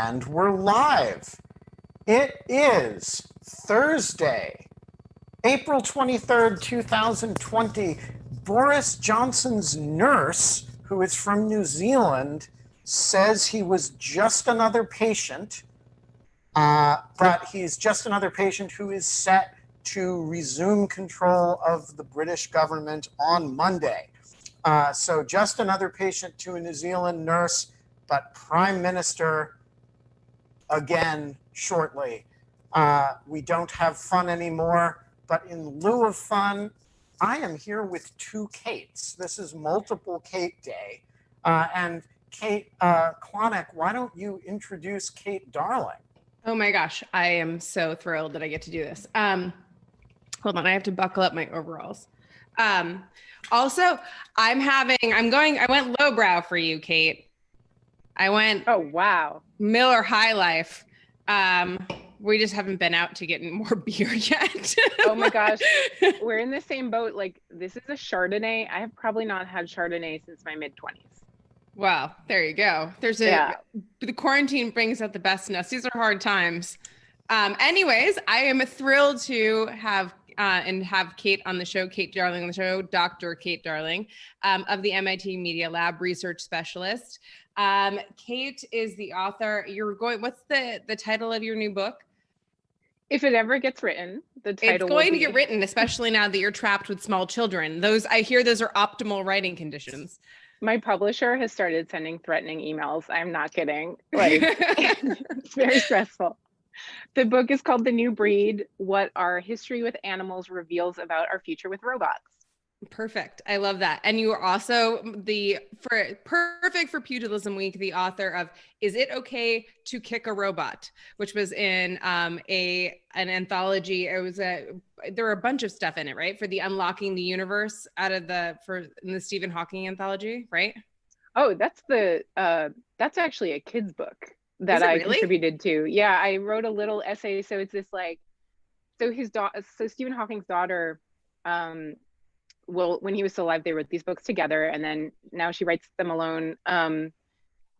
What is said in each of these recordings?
And we're live. It is Thursday, April 23rd, 2020. Boris Johnson's nurse, who is from New Zealand, says he was just another patient, but he's just another patient who is set to resume control of the British government on Monday. So just another patient to a New Zealand nurse, but Prime Minister again shortly. We don't have fun anymore, but in lieu of fun, I am here with two Kates. This is multiple Kate Day. And Kate Klonick, why don't you introduce Kate Darling? Oh my gosh, I am so thrilled that I get to do this. Hold on, I have to buckle up my overalls. Also, I went lowbrow for you, Kate. I went, oh, wow, Miller High Life. We just haven't been out to get more beer yet. Oh my gosh, we're in the same boat. Like, this is a Chardonnay. I have probably not had Chardonnay since my mid-20s. Wow, there you go. The quarantine brings out the best in us. These are hard times. Anyways, I am thrilled to have Kate on the show, Kate Darling on the show, Dr. Kate Darling, of the MIT Media Lab research specialist. Kate is the author. What's the title of your new book? If it ever gets written, the title it's going to get written, especially now that you're trapped with small children. I hear those are optimal writing conditions. My publisher has started sending threatening emails. I'm not kidding. Like, it's very stressful. The book is called The New Breed: What Our History with Animals Reveals About Our Future with Robots. Perfect. I love that. And you are also perfect for Pugilism Week, the author of Is It Okay to Kick a Robot, which was in an anthology. There were a bunch of stuff in it, right? For the Unlocking the Universe in the Stephen Hawking anthology, right? Oh, that's actually a kid's book that I contributed to. Yeah, I wrote a little essay. So it's this so Stephen Hawking's daughter, when he was still alive, they wrote these books together, and then now she writes them alone.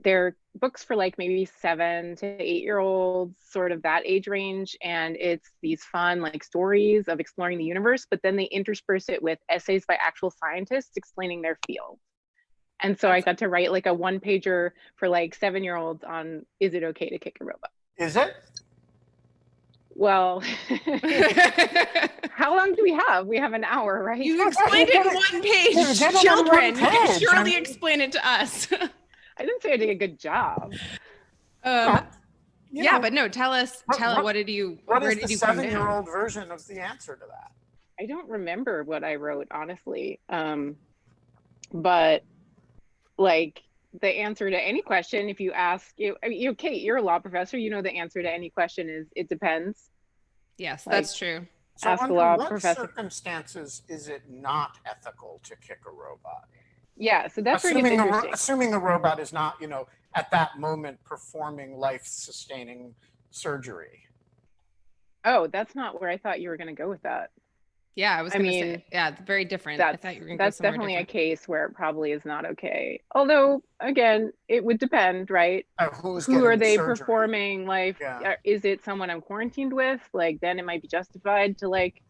They're books for like maybe 7 to 8-year-olds, sort of that age range, and it's these fun like stories of exploring the universe, but then they intersperse it with essays by actual scientists explaining their field. And so I got to write like a 1-pager for like 7-year-olds on is it okay to kick a robot? Is it? Well, how long do we have? We have an hour, right? You explained it in 1 page. Children, you can surely explain it to us. I didn't say I did a good job. But no, tell us, what did you What is the 7-year-old version of the answer to that? I don't remember what I wrote, honestly. But like, the answer to any question, if you ask, Kate, you're a law professor, you know the answer to any question is it depends. Yes, that's true. So ask under a law what professor. Circumstances is it not ethical to kick a robot? Yeah, so that's where it gets interesting. Assuming the robot is not, at that moment performing life-sustaining surgery. Oh, that's not where I thought you were going to go with that. Yeah, I was going to say, yeah, very different. I thought you were going to go somewhere definitely different. a case where it probably is not okay. Although, again, it would depend, right? Who are they performing? Like, is it someone I'm quarantined with? Like, then it might be justified to like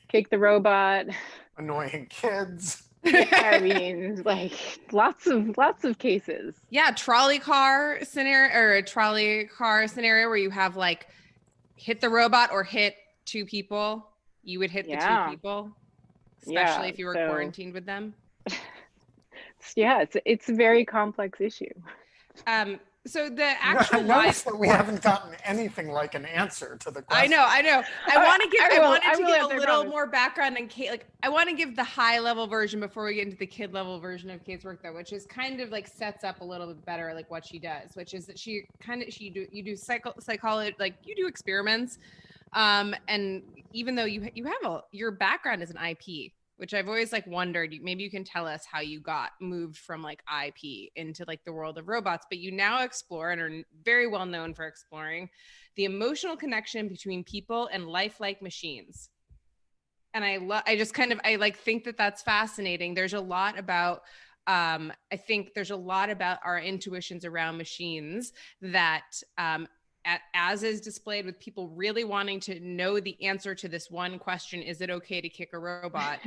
kick the robot. Annoying kids. I mean, like lots of cases. Yeah, trolley car scenario where you have like hit the robot or hit 2 people. You would hit the 2 people, especially if you were quarantined with them. Yeah, it's a very complex issue. So the actual notice that we haven't gotten anything like an answer to the question. I know. I wanted to give a little more background on Kate. Like, I want to give the high level version before we get into the kid level version of Kate's work, though, which is kind of like sets up a little bit better like what she does, which is that you do psychology, like you do experiments, and even though you have your background is an IP, which I've always like wondered, maybe you can tell us how you moved from like IP into like the world of robots, but you now explore and are very well known for exploring the emotional connection between people and lifelike machines. And I think that that's fascinating. There's a lot about I think there's a lot about our intuitions around machines that as is displayed with people really wanting to know the answer to this one question, is it okay to kick a robot?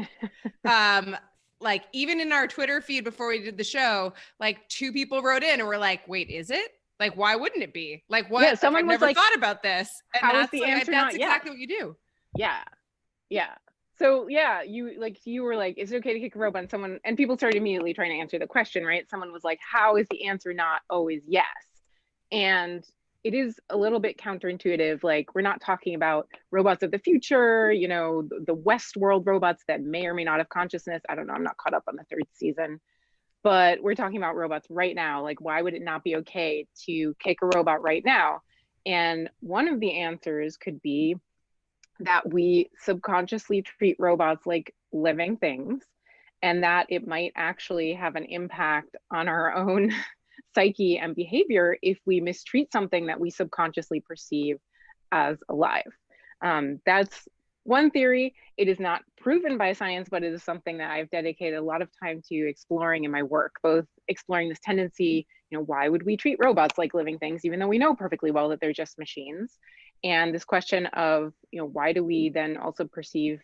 Like even in our Twitter feed before we did the show, like 2 people wrote in and were like, wait, is it? Like, why wouldn't it be? Like, what? Yeah, someone I've never thought about this. And how is the answer that's not exactly what you do. Yeah. Yeah. So yeah, you were like, is it okay to kick a robot? And people started immediately trying to answer the question, right? Someone was like, how is the answer not always yes? And it is a little bit counterintuitive. Like, we're not talking about robots of the future, you know, the Westworld robots that may or may not have consciousness. I don't know, I'm not caught up on the 3rd season, but we're talking about robots right now. Like, why would it not be okay to kick a robot right now? And one of the answers could be that we subconsciously treat robots like living things, and that it might actually have an impact on our own psyche and behavior if we mistreat something that we subconsciously perceive as alive. That's one theory. It is not proven by science, but it is something that I've dedicated a lot of time to exploring in my work, both exploring this tendency, you know, why would we treat robots like living things, even though we know perfectly well that they're just machines? And this question of, you know, why do we then also perceive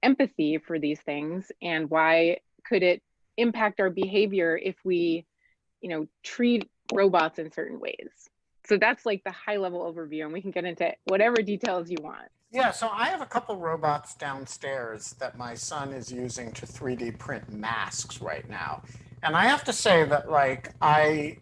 empathy for these things? And why could it impact our behavior if we, you know, treat robots in certain ways? So that's like the high level overview, and we can get into whatever details you want. Yeah, so I have a couple robots downstairs that my son is using to 3D print masks right now. And I have to say that, like, I,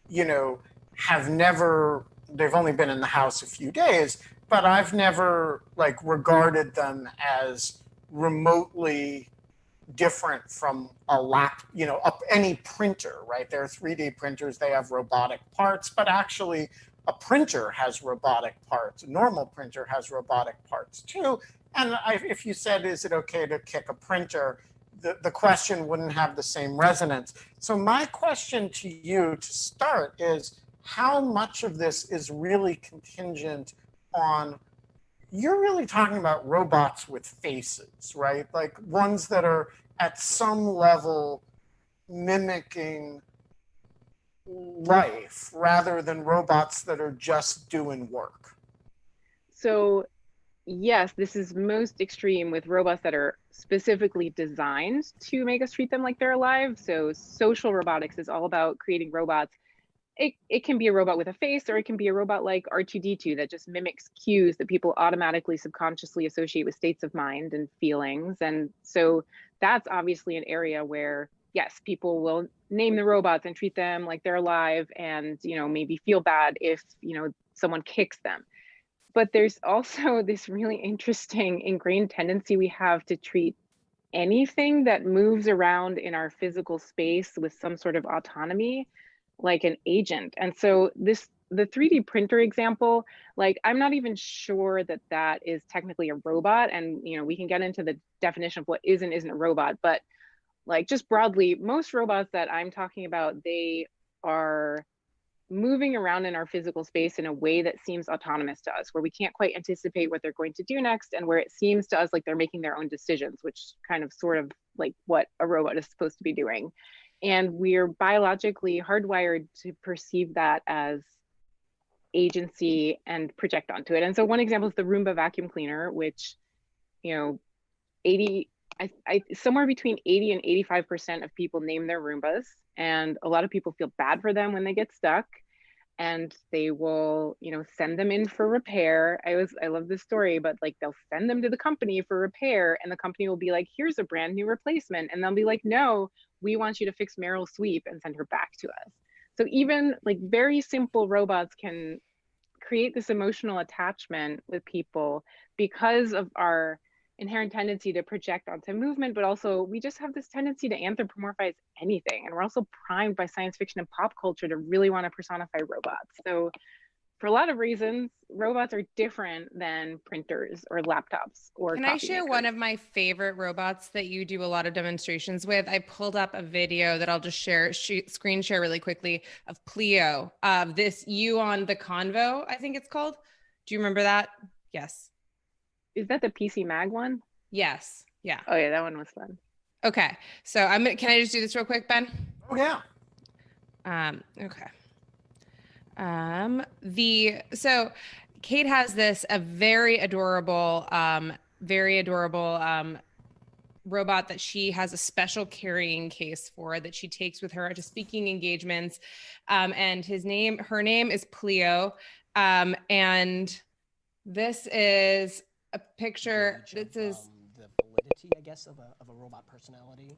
you know, have never, they've only been in the house a few days, but I've never, like, regarded them as remotely different from any printer, right? They're 3D printers, they have robotic parts, but actually a printer has robotic parts. A normal printer has robotic parts too. And if you said, is it okay to kick a printer, the question wouldn't have the same resonance. So my question to you to start is, how much of this is really contingent on, you're really talking about robots with faces, right? Like ones that are at some level mimicking life rather than robots that are just doing work. So yes, this is most extreme with robots that are specifically designed to make us treat them like they're alive. So social robotics is all about creating robots. It can be a robot with a face, or it can be a robot like R2D2 that just mimics cues that people automatically subconsciously associate with states of mind and feelings. And so that's obviously an area where, yes, people will name the robots and treat them like they're alive, and, you know, maybe feel bad if, you know, someone kicks them. But there's also this really interesting ingrained tendency we have to treat anything that moves around in our physical space with some sort of autonomy like an agent. And so the 3D printer example, like, I'm not even sure that that is technically a robot. And, you know, we can get into the definition of what is and isn't a robot, but like, just broadly, most robots that I'm talking about, they are moving around in our physical space in a way that seems autonomous to us, where we can't quite anticipate what they're going to do next, and where it seems to us like they're making their own decisions, which kind of sort of like what a robot is supposed to be doing. And we're biologically hardwired to perceive that as agency and project onto it. And so one example is the Roomba vacuum cleaner, which, you know, somewhere between 80 and 85% of people name their Roombas, and a lot of people feel bad for them when they get stuck, and they will, you know, send them in for repair. I love this story, but like, they'll send them to the company for repair, and the company will be like, here's a brand new replacement, and they'll be like, no, we want you to fix Meryl Sweep, and send her back to us. So even like very simple robots can create this emotional attachment with people because of our inherent tendency to project onto movement, but also we just have this tendency to anthropomorphize anything. And we're also primed by science fiction and pop culture to really want to personify robots. So for a lot of reasons, robots are different than printers or laptops or Can I share one of my favorite robots that you do a lot of demonstrations with? I pulled up a video that I'll just screen share really quickly of Pleo, of this You on the Convo, I think it's called. Do you remember that? Yes. Is that the PC Mag one? Yes. Yeah. Oh yeah, that one was fun. Okay. So can I just do this real quick, Ben? Oh yeah. Okay. So Kate has a very adorable robot that she has a special carrying case for that she takes with her to speaking engagements. And her name is Pleo. And this is a picture. This is the validity, I guess, of a robot personality.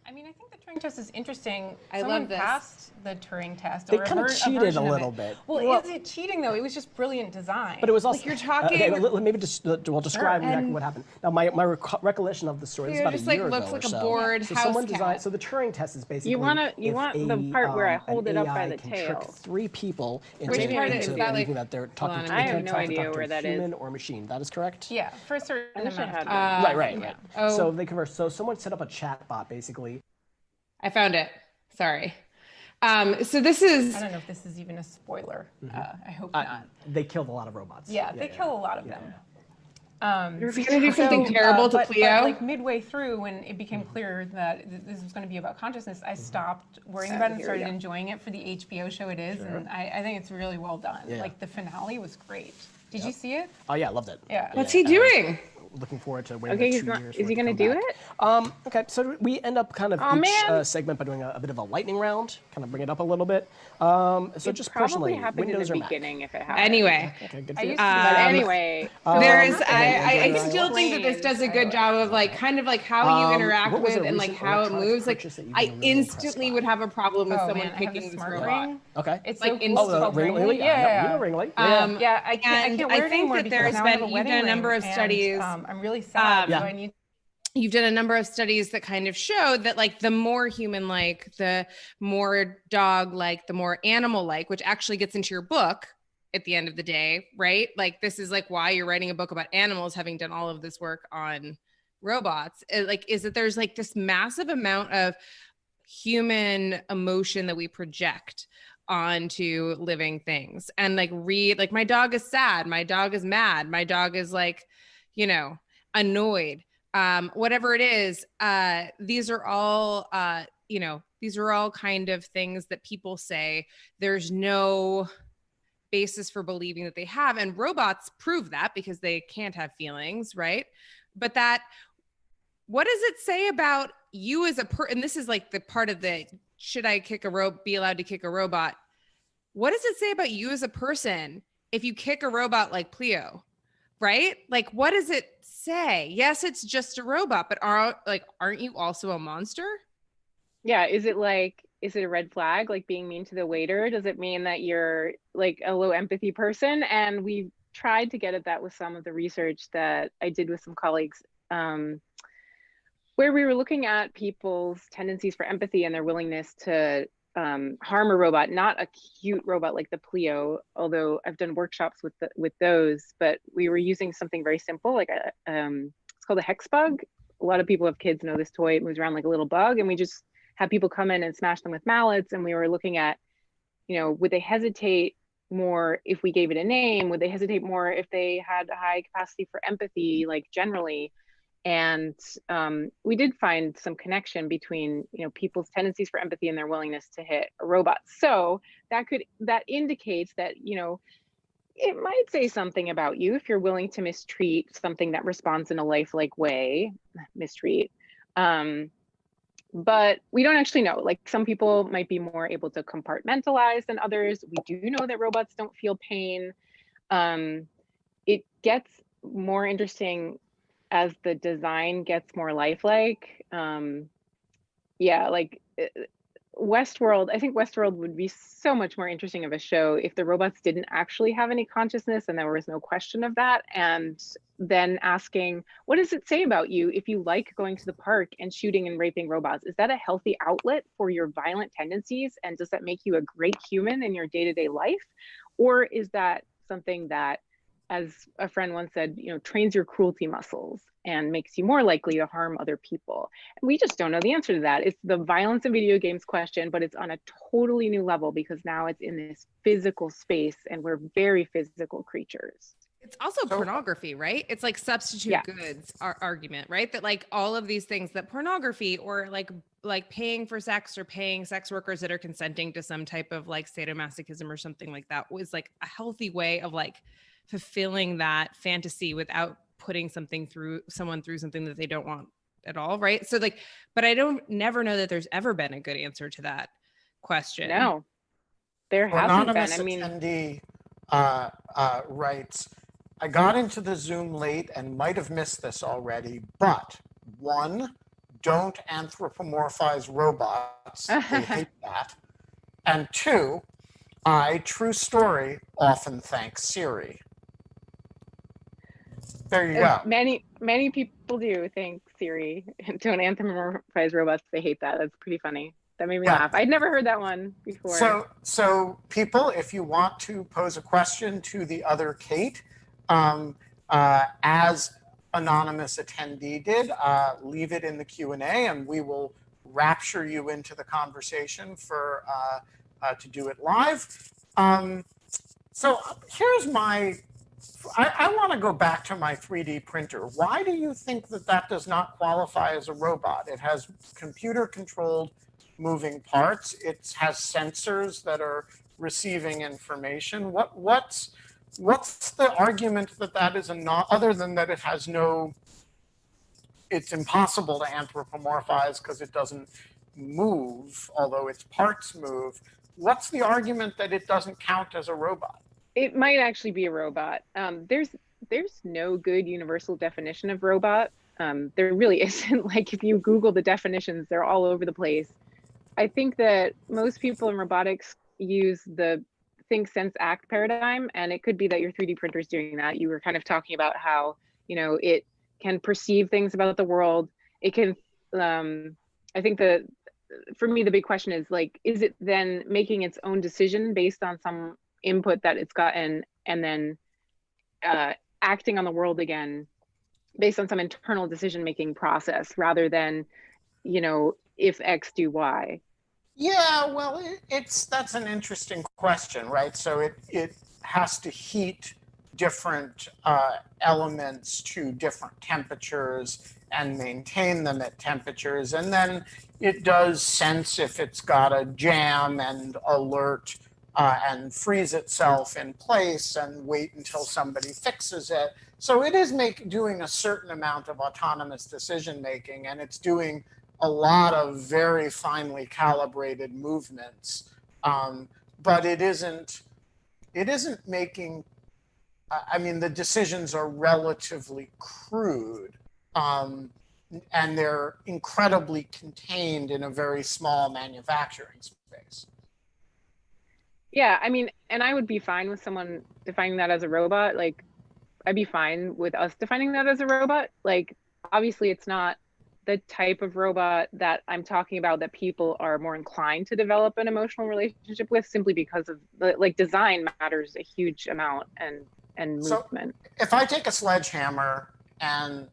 I mean, I think the Turing test is interesting. I Someone love this. Passed the Turing test. They kind of cheated a little bit. Well, is it cheating though? It was just brilliant design. But it was also Like you're talking. Okay, maybe just we'll describe exactly what happened. Now, my recollection of the story is about a year ago looks like or so. a bored So house someone cat. designed. So the Turing test is basically You want the part where I hold it up by the can tail. trick 3 people into Which part is that, believing like- that they're talking. Hold on, They I can't have no talk idea to where a that is. human or machine. That is correct. Yeah, for a certain wish I amount of had time. Right. Oh. So they converse. So someone set up a chat bot basically. I found it. Sorry. So this is. I don't know if this is even a spoiler. I hope not. They killed a lot of robots. Yeah, they kill a lot of them. You're gonna do something terrible to but Pleo. like midway through, when it became clear that this was going to be about consciousness, I stopped worrying about it and started enjoying it for the HBO show it is, and I think it's really well done. Yeah. Like the finale was great. Did you see it? Oh yeah, I loved it. Yeah. What's he doing? Looking forward to waiting Okay, 2 years. is he going to do it? Okay, so we end up kind of each segment by doing a bit of a lightning round, kind of bring it up a little bit. So just Probably personally, happened Windows in or the Mac? beginning if it happened. Anyway, Okay, good I for you. used to But anyway, I still think that this does a good job of like kind of like how you interact what was with a and like recent how it electronic moves. Like purchase that you've I been really impressed instantly by? would have a problem with Oh someone man, I have picking this this smart robot. ring. Okay. It's Like so cool. in- It's called Ringly? Yeah. You know Ringly. Yeah, I can't And wear I it think anymore that because there's now I have been a you've wedding done a number ring, of and, studies. I'm really sad. Yeah. So I need. You've done a number of studies that kind of show that like the more human-like, the more dog-like, the more animal-like, which actually gets into your book at the end of the day, right? Like this is like why you're writing a book about animals, having done all of this work on robots. Is that there's like this massive amount of human emotion that we project onto living things, and like my dog is sad, my dog is mad, my dog is like, annoyed. Whatever it is, these are all kind of things that people say there's no basis for believing that they have. And robots prove that because they can't have feelings, right? But what does it say about you as and this is like the part of the, should I be allowed to kick a robot? What does it say about you as a person if you kick a robot like Pleo? Right? Like, what does it say? Yes, it's just a robot, but aren't you also a monster? Yeah, is it a red flag, like being mean to the waiter? Does it mean that you're like a low empathy person? And we tried to get at that with some of the research that I did with some colleagues, where we were looking at people's tendencies for empathy and their willingness to harm a robot, not a cute robot like the Pleo, although I've done workshops with those, but we were using something very simple, like it's called a hex bug. A lot of people have kids know this toy. It moves around like a little bug, and we just have people come in and smash them with mallets. And we were looking at, would they hesitate more if we gave it a name? Would they hesitate more if they had a high capacity for empathy, like generally? And we did find some connection between, people's tendencies for empathy and their willingness to hit a robot. So that indicates that, it might say something about you if you're willing to mistreat something that responds in a lifelike way, mistreat. But we don't actually know. Like some people might be more able to compartmentalize than others. We do know that robots don't feel pain. It gets more interesting as the design gets more lifelike. Westworld, I think Westworld would be so much more interesting of a show if the robots didn't actually have any consciousness and there was no question of that. And then asking, what does it say about you if you like going to the park and shooting and raping robots? Is that a healthy outlet for your violent tendencies? And does that make you a great human in your day-to-day life? Or is that something that, as a friend once said, trains your cruelty muscles and makes you more likely to harm other people? And we just don't know the answer to that. It's the violence in video games question, but it's on a totally new level because now it's in this physical space and we're very physical creatures. It's also pornography, right? It's like substitute goods argument, right? That like all of these things that pornography or like paying for sex or paying sex workers that are consenting to some type of like sadomasochism or something like that was like a healthy way of like fulfilling that fantasy without putting someone through something that they don't want at all, right? So like, but I never know that there's ever been a good answer to that question. No, there hasn't been. I mean, attendee writes, I got into the Zoom late and might have missed this already, but 1, don't anthropomorphize robots. They hate that. And 2, true story, often thank Siri. There you go. Many people do thank Siri. Don't anthropomorphize robots. They hate that. That's pretty funny. That made me laugh. I'd never heard that one before. So people, if you want to pose a question to the other Kate, as anonymous attendee did, leave it in the Q&A and we will rapture you into the conversation for to do it live. So here's I want to go back to my 3D printer. Why do you think that does not qualify as a robot? It has computer-controlled moving parts. It has sensors that are receiving information. What's the argument that is other than that it has it's impossible to anthropomorphize because it doesn't move, although its parts move. What's the argument that it doesn't count as a robot? It might actually be a robot. There's no good universal definition of robot. There really isn't. Like if you Google the definitions, they're all over the place. I think that most people in robotics use the think, sense, act paradigm, and it could be that your 3D printer is doing that. You were kind of talking about how, it can perceive things about the world. It can, I think for me, the big question is like, is it then making its own decision based on some input that it's gotten and then acting on the world again based on some internal decision-making process rather than, if X do Y? Yeah, well, that's an interesting question, right? So it has to heat different elements to different temperatures and maintain them at temperatures. And then it does sense if it's got a jam and alert and freeze itself in place and wait until somebody fixes it. So it is doing a certain amount of autonomous decision making, and it's doing a lot of very finely calibrated movements, but it isn't making. I mean, the decisions are relatively crude, and they're incredibly contained in a very small manufacturing space. Yeah, I mean, and I would be fine with someone defining that as a robot. Like, I'd be fine with us defining that as a robot. Like, obviously, it's not the type of robot that I'm talking about that people are more inclined to develop an emotional relationship with, simply because of design matters a huge amount and movement. So if I take a sledgehammer and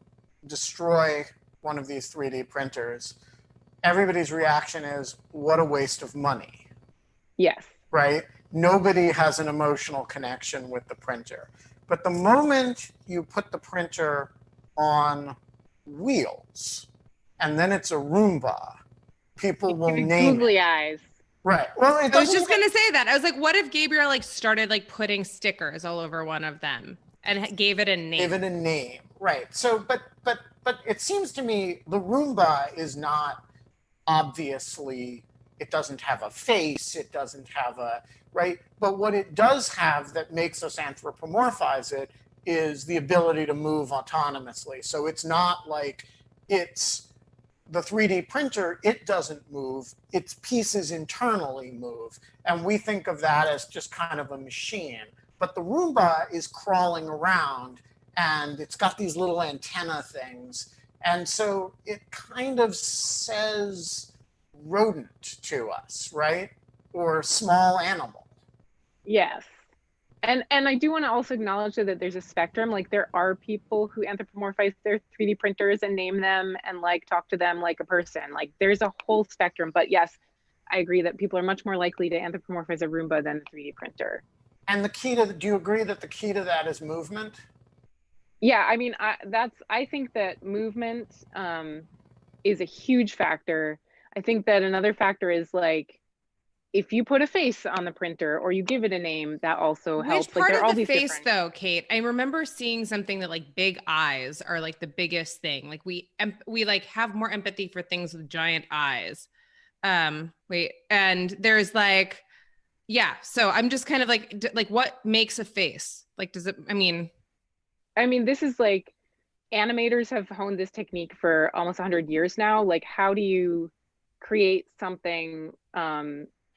destroy one of these 3D printers, everybody's reaction is, what a waste of money. Yes. Right? Nobody has an emotional connection with the printer. But the moment you put the printer on wheels, and then it's a Roomba, people will name googly it. eyes. Right. Well, I was just gonna say that. I was like, what if Gabriel started putting stickers all over one of them and gave it a name? Gave it a name. Right. So, but it seems to me the Roomba is not obviously. It doesn't have a face. It doesn't have right. But what it does have that makes us anthropomorphize it is the ability to move autonomously. So it's not like it's the 3D printer, it doesn't move, its pieces internally move. And we think of that as just kind of a machine. But the Roomba is crawling around and it's got these little antenna things. And so it kind of says rodent to us, right? Or small animal. Yes. And I do want to also acknowledge that there's a spectrum. Like, there are people who anthropomorphize their 3D printers and name them and talk to them like a person. Like, there's a whole spectrum. But yes, I agree that people are much more likely to anthropomorphize a Roomba than a 3D printer. And do you agree that the key to that is movement? Yeah, I mean, I think that movement is a huge factor. I think that another factor is like, if you put a face on the printer or you give it a name, that also helps. Which part like, of the face though, Kate? I remember seeing something that like big eyes are like the biggest thing. Like we like have more empathy for things with giant eyes. And there's like, yeah. So I'm just kind of like what makes a face? Like, does it, I mean, this is like, animators have honed this technique for almost 100 years now. Like, how do you create something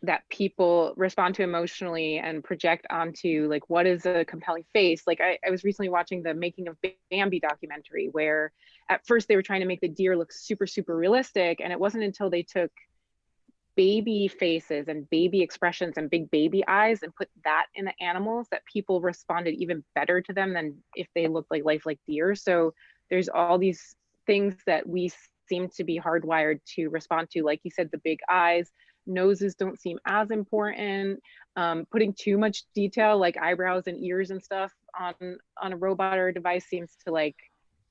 that people respond to emotionally and project onto? Like, what is a compelling face? Like, I was recently watching the Making of Bambi documentary, where at first they were trying to make the deer look super, super realistic. And it wasn't until they took baby faces and baby expressions and big baby eyes and put that in the animals that people responded even better to them than if they looked like lifelike deer. So there's all these things that we seem to be hardwired to respond to. Like you said, the big eyes, noses don't seem as important. Putting too much detail like eyebrows and ears and stuff on a robot or a device seems to like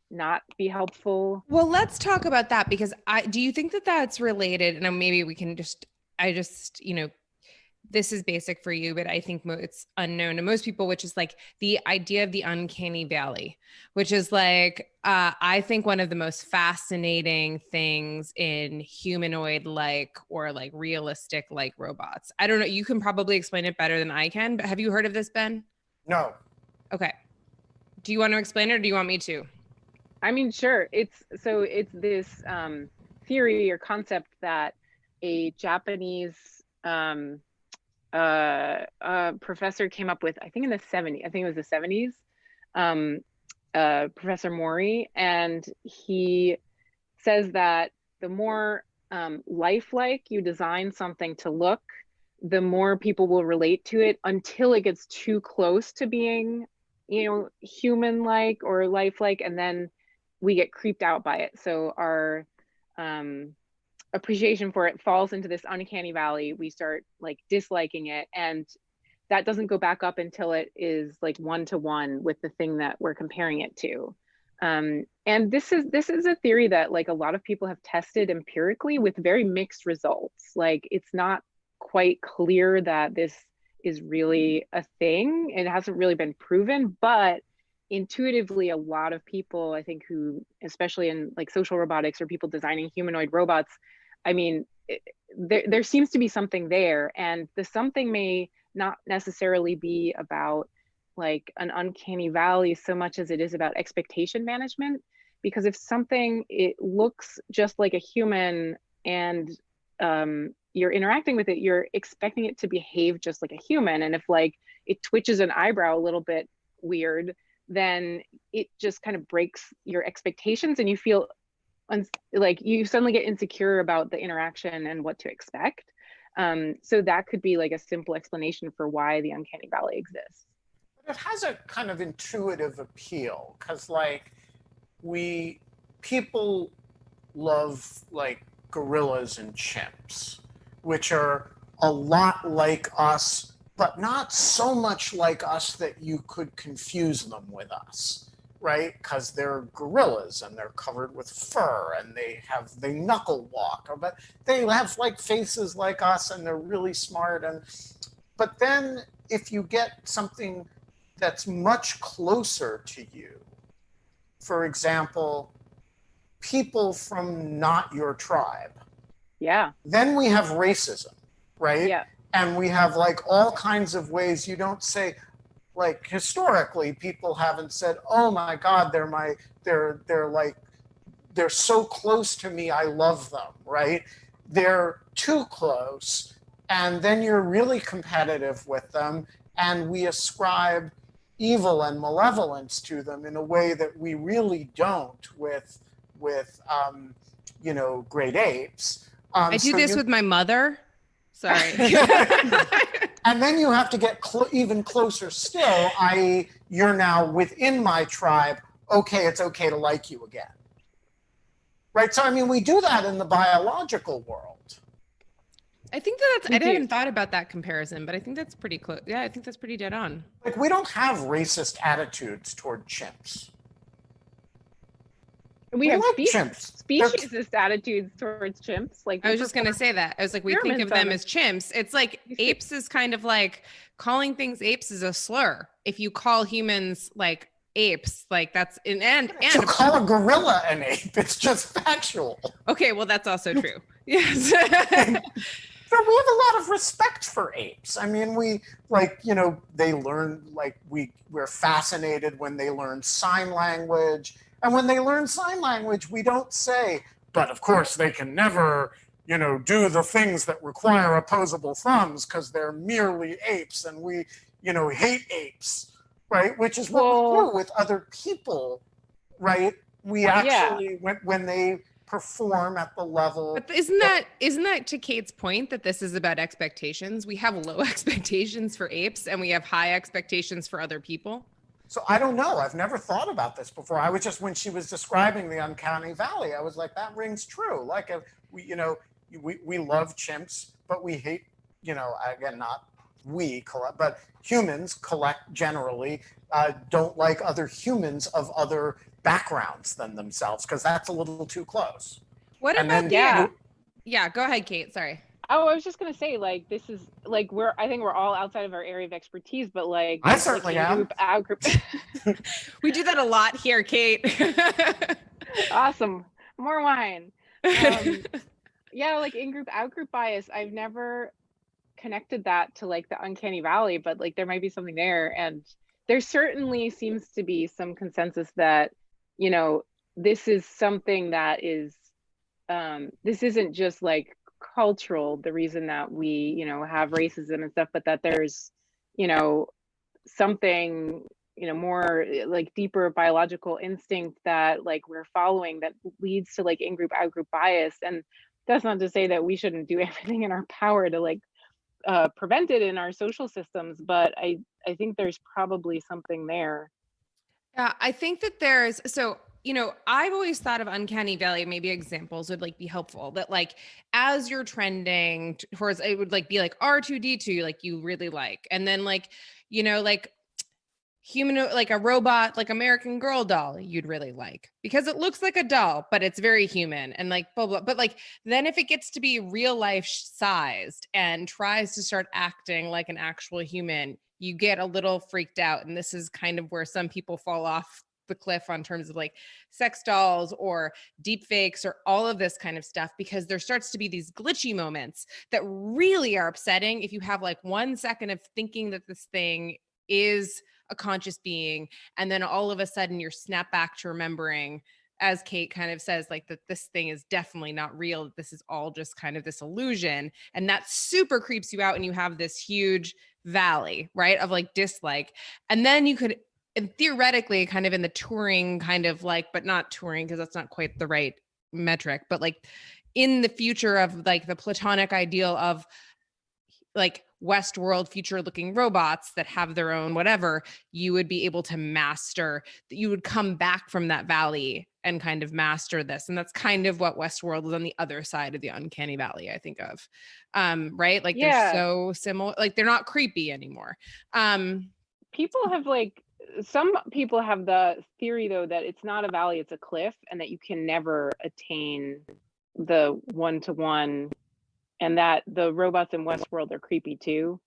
not be helpful. Well, let's talk about that, because do you think that that's related? And maybe we can this is basic for you, but I think it's unknown to most people, which is like the idea of the uncanny valley, which is like, I think one of the most fascinating things in humanoid-like or like realistic-like robots. I don't know. You can probably explain it better than I can, but have you heard of this, Ben? No. Okay. Do you want to explain it, or do you want me to? I mean, sure. It's this theory or concept that a Japanese professor came up with, I think in the 70s, I think it was the 70s, Professor Mori, and he says that the more lifelike you design something to look, the more people will relate to it, until it gets too close to being, human-like or lifelike, and then we get creeped out by it. So our appreciation for it falls into this uncanny valley. We start like disliking it, and that doesn't go back up until it is like one-to-one with the thing that we're comparing it to. And this is a theory that like a lot of people have tested empirically with very mixed results. Like, it's not quite clear that this is really a thing. It hasn't really been proven, but intuitively, a lot of people, I think, who, especially in like social robotics or people designing humanoid robots, I mean, there seems to be something there, and the something may not necessarily be about like an uncanny valley so much as it is about expectation management. Because if something, it looks just like a human and you're interacting with it, you're expecting it to behave just like a human. And if like it twitches an eyebrow a little bit weird, then it just kind of breaks your expectations, and you feel like you suddenly get insecure about the interaction and what to expect. So that could be like a simple explanation for why the uncanny valley exists. It has a kind of intuitive appeal, because like people love like gorillas and chimps, which are a lot like us, but not so much like us that you could confuse them with us, right? Because they're gorillas and they're covered with fur and they knuckle walk, but they have like faces like us and they're really smart. But then if you get something that's much closer to you, for example, people from not your tribe. Yeah. Then we have racism, right? Yeah. And we have like all kinds of ways you don't say, like historically, people haven't said, "Oh my God, they're so close to me, I love them," right? They're too close, and then you're really competitive with them, and we ascribe evil and malevolence to them in a way that we really don't with great apes. I do this with my mother. Sorry. And then you have to get even closer still, i.e. you're now within my tribe. Okay, it's okay to like you again. Right? So, I mean, we do that in the biological world. I think that's, I hadn't thought about that comparison, but I think that's pretty close. Yeah, I think that's pretty dead on. Like, we don't have racist attitudes toward chimps. We have like chimps. Speciesist attitudes towards chimps. Like, I was just going to say that. I was like, we think of them as chimps. It's like apes is kind of like calling things apes is a slur. If you call humans like apes, like that's and to call a gorilla an ape, it's just factual. Okay, well that's also true. Yes. So we have a lot of respect for apes. I mean, we like, you know, they learn, like we're fascinated when they learn sign language. And when they learn sign language, we don't say, but of course they can never, you know, do the things that require opposable thumbs because they're merely apes and we, you know, hate apes, right? Which is what we do with other people, right? We actually, when they perform at the level. But isn't that to Kate's point that this is about expectations? We have low expectations for apes and we have high expectations for other people. So I don't know. I've never thought about this before. I was just, when she was describing the Uncanny Valley, I was like, that rings true. Like, we, you know, we love chimps, but we hate, you know, again, not we collect, but humans generally don't like other humans of other backgrounds than themselves because that's a little too close. What about yeah, go ahead, Kate. Sorry. Oh, I was just gonna say, like, this is like I think we're all outside of our area of expertise, but like I certainly am. Group. We do that a lot here, Kate. Awesome, more wine. Yeah, like in-group, out-group bias. I've never connected that to like the Uncanny Valley, but like there might be something there, and there certainly seems to be some consensus that, you know, this is something that is, this isn't just like cultural, the reason that we, you know, have racism and stuff, but that there's, you know, something, you know, more like deeper biological instinct that like we're following that leads to like in-group, out-group bias. And that's not to say that we shouldn't do everything in our power to like prevent it in our social systems, but I think there's probably something there. Yeah, I think that there's, so, you know, I've always thought of Uncanny Valley, maybe examples would like be helpful, that like, as you're trending towards, it would like be like R2D2, like you really like, and then like, you know, like human, like a robot, like American Girl doll, you'd really like, because it looks like a doll, but it's very human and like blah, blah. But like, then if it gets to be real life sized and tries to start acting like an actual human, you get a little freaked out. And this is kind of where some people fall off the cliff on terms of like sex dolls or deep fakes or all of this kind of stuff, because there starts to be these glitchy moments that really are upsetting if you have like 1 second of thinking that this thing is a conscious being, and then all of a sudden you're snapped back to remembering, as Kate kind of says, like that this thing is definitely not real. This is all just kind of this illusion. And that super creeps you out, and you have this huge valley, right, of like dislike. And then you could, and theoretically, kind of in the touring kind of like, but not touring because that's not quite the right metric, but like in the future of like the platonic ideal of like Westworld future looking robots that have their own whatever, you would be able to master, you would come back from that valley and kind of master this. And that's kind of what Westworld is on the other side of the Uncanny Valley, I think of. Right? Like they're so similar, like they're not creepy anymore. People have like, some people have the theory though that it's not a valley, it's a cliff, and that you can never attain the one-to-one, and that the robots in Westworld are creepy too.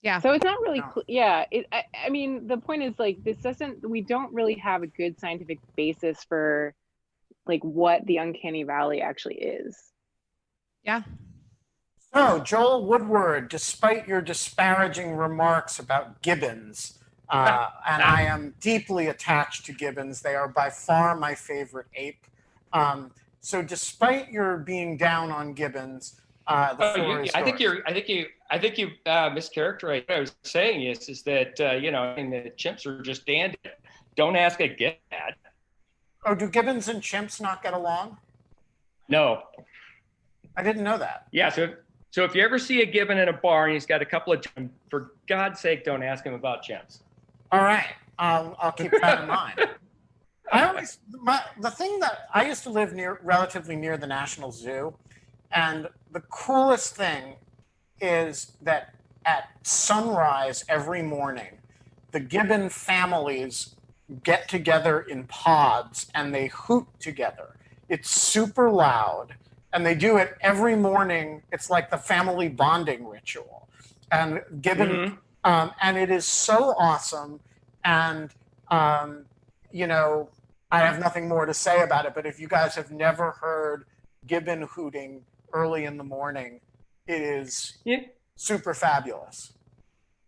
Yeah. So it's not really, I mean, the point is like, we don't really have a good scientific basis for like what the Uncanny Valley actually is. Yeah. So Joel Woodward, despite your disparaging remarks about gibbons, and I am deeply attached to gibbons. They are by far my favorite ape. So despite your being down on gibbons, the floor is yours. I think you mischaracterized what I was saying is that you know, and the chimps are just dandy. Don't ask a gibbon. Oh, do gibbons and chimps not get along? No. I didn't know that. Yeah. So if you ever see a gibbon in a bar and he's got a couple of chimps, for God's sake, don't ask him about chimps. All right, I'll keep that in mind. The thing that I used to live relatively near the National Zoo, And the coolest thing is that at sunrise every morning, the gibbon families get together in pods and they hoot together. It's super loud, and they do it every morning. It's like the family bonding ritual. And gibbon, and it is so awesome. And, you know, I have nothing more to say about it, but if you guys have never heard gibbon hooting early in the morning, it is super fabulous.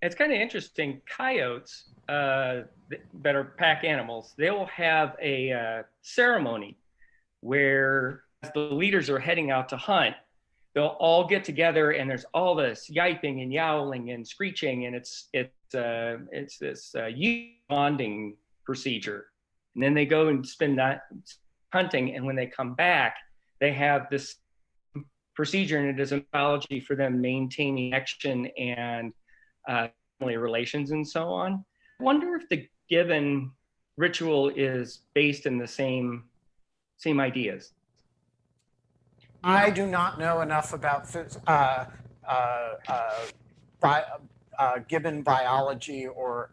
It's kind of interesting. Coyotes, that are pack animals, they will have a ceremony where as the leaders are heading out to hunt, they'll all get together and there's all this yiping and yowling and screeching, and it's this bonding procedure. And then they go and spend that hunting, and when they come back, they have this procedure, and it is a methodology for them maintaining action and family relations and so on. I wonder if the gibbon ritual is based in the same ideas. I do not know enough about gibbon biology or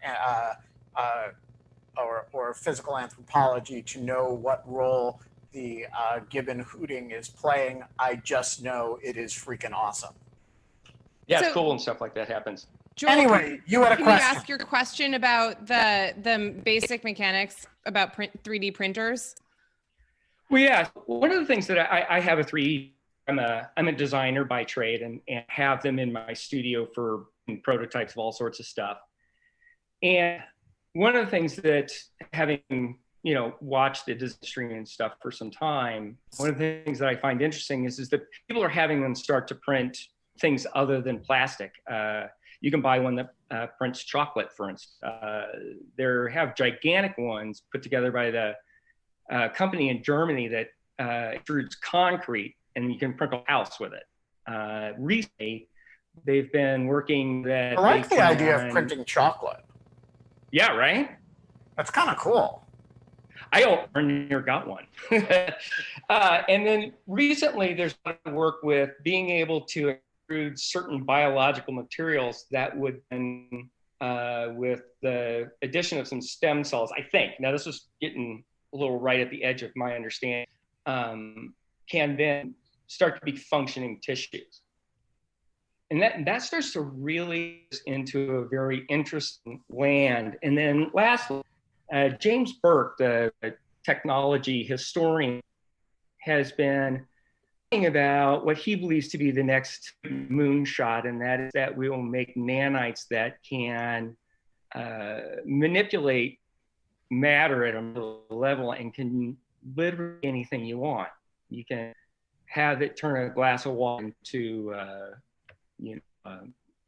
physical anthropology to know what role the gibbon hooting is playing. I just know it is freaking awesome. Yeah, it's cool when stuff like that happens. Joel, anyway, you had a question. Can you ask your question about the basic mechanics about 3D printers? Well, yeah. One of the things that I have a 3D. I'm a designer by trade, and have them in my studio for prototypes of all sorts of stuff. And one of the things that, having watched the design industry and stuff for some time, one of the things that I find interesting is that people are having them start to print things other than plastic. You can buy one that prints chocolate, for instance. There have gigantic ones put together by the company in Germany that extrudes concrete, and you can print a house with it. Recently, they've been working that. I like the idea of printing chocolate. Yeah, right? That's kind of cool. I near got one. And then recently, there's work with being able to extrude certain biological materials that would then, with the addition of some stem cells, I think, now this is getting a little right at the edge of my understanding, can then start to be functioning tissues. And that starts to really into a very interesting land. And then lastly, James Burke, the technology historian, has been thinking about what he believes to be the next moonshot, and that is that we will make nanites that can manipulate matter at a level and can literally anything you want. You can have it turn a glass of water into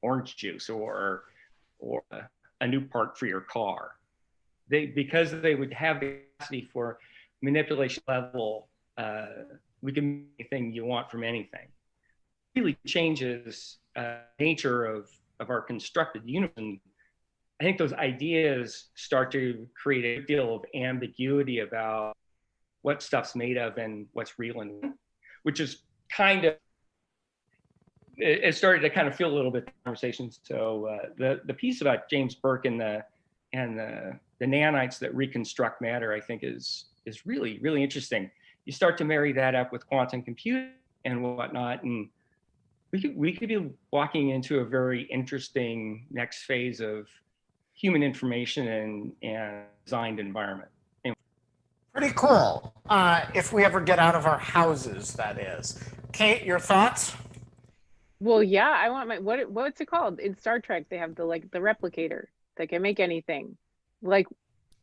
orange juice or a new part for your car. Because they would have the capacity for manipulation level, we can make anything you want from anything. It really changes nature of our constructed universe. And I think those ideas start to create a deal of ambiguity about what stuff's made of and what's real, and which is kind of, it started to kind of feel a little bit the conversation. So the piece about James Burke and the nanites that reconstruct matter, I think is really, really interesting. You start to marry that up with quantum computing and whatnot, and we could be walking into a very interesting next phase of human information and designed environment. Pretty cool. If we ever get out of our houses, that is. Kate, your thoughts? Well, yeah, I want my what's it called? In Star Trek, they have the replicator that can make anything. Like,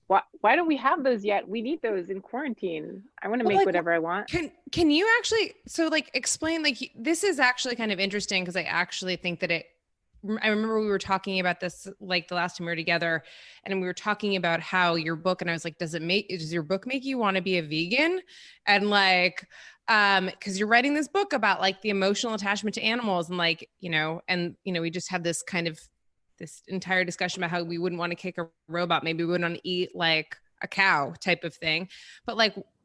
why don't we have those yet? We need those in quarantine. I want to make whatever I want. Can you actually explain, this is actually kind of interesting, because I actually think that I remember we were talking about this the last time we were together, and we were talking about how your book, and I was like, does your book make you want to be a vegan? And because you're writing this book about the emotional attachment to animals, and we just had this kind of this entire discussion about how we wouldn't want to kick a robot. Maybe we wouldn't want to eat a cow type of thing. But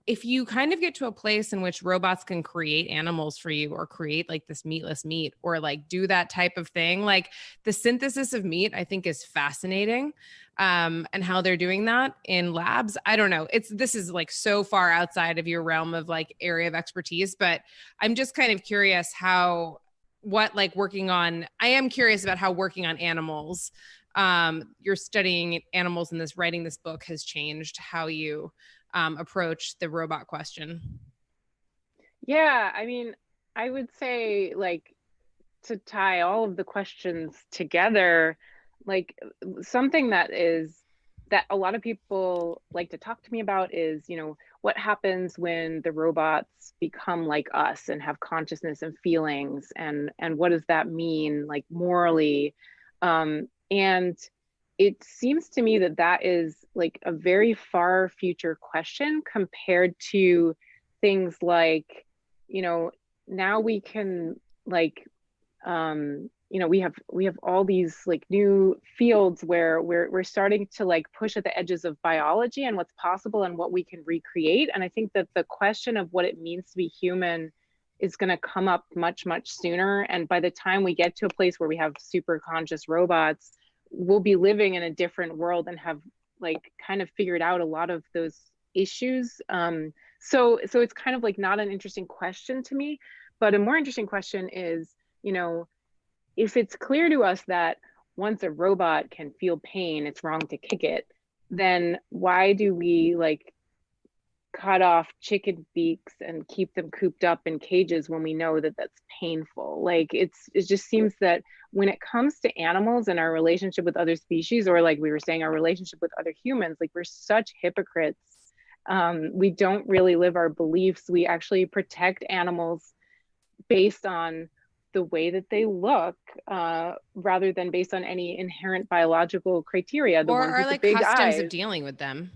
if you kind of get to a place in which robots can create animals for you or create like this meatless meat or like do that type of thing, like the synthesis of meat, I think is fascinating. And how they're doing that in labs. I don't know. This is like so far outside of your realm of like area of expertise, but I'm just kind of curious I am curious about how working on animals, you're studying animals in writing this book has changed how you approach the robot question. Yeah, I mean, I would say like to tie all of the questions together, like something that a lot of people like to talk to me about is, what happens when the robots become like us and have consciousness and feelings, and what does that mean like morally? And it seems to me that is like a very far future question compared to things like, now we can like, we have all these like new fields where we're starting to like push at the edges of biology and what's possible and what we can recreate. And I think that the question of what it means to be human is going to come up much, much sooner. And by the time we get to a place where we have super conscious robots, we'll be living in a different world and have like kind of figured out a lot of those issues. So it's kind of like not an interesting question to me, but a more interesting question is, if it's clear to us that once a robot can feel pain, it's wrong to kick it, then why do we like cut off chicken beaks and keep them cooped up in cages when we know that that's painful? Like it just seems that when it comes to animals and our relationship with other species, or like we were saying, our relationship with other humans, like we're such hypocrites. We don't really live our beliefs. We actually protect animals based on the way that they look, rather than based on any inherent biological criteria. Or are like customs of dealing with them.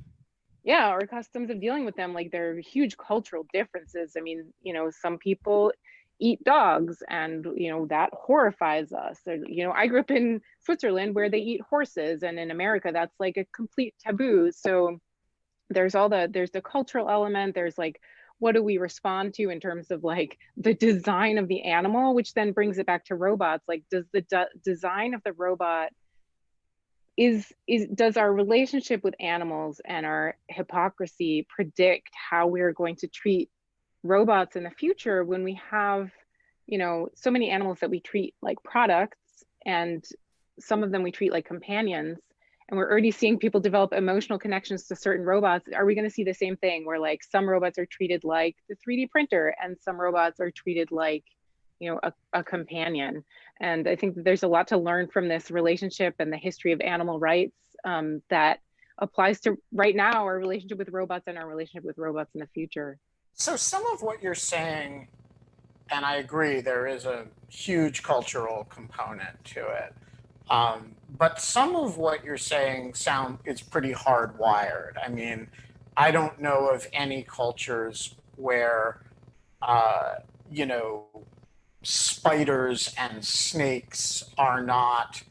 Yeah, or customs of dealing with them. Like there are huge cultural differences. I mean, some people eat dogs and, that horrifies us. I grew up in Switzerland where they eat horses, and in America, that's like a complete taboo. So there's the cultural element. There's like, what do we respond to in terms of like the design of the animal, which then brings it back to robots. Like, does the design of the robot does our relationship with animals and our hypocrisy predict how we're going to treat robots in the future when we have, so many animals that we treat like products, and some of them we treat like companions? And we're already seeing people develop emotional connections to certain robots. Are we going to see the same thing where like some robots are treated like the 3D printer and some robots are treated like, a companion? And I think that there's a lot to learn from this relationship and the history of animal rights, that applies to right now, our relationship with robots and our relationship with robots in the future. So some of what you're saying, and I agree, there is a huge cultural component to it. But some of what you're saying it's pretty hardwired. I mean, I don't know of any cultures where, spiders and snakes are not,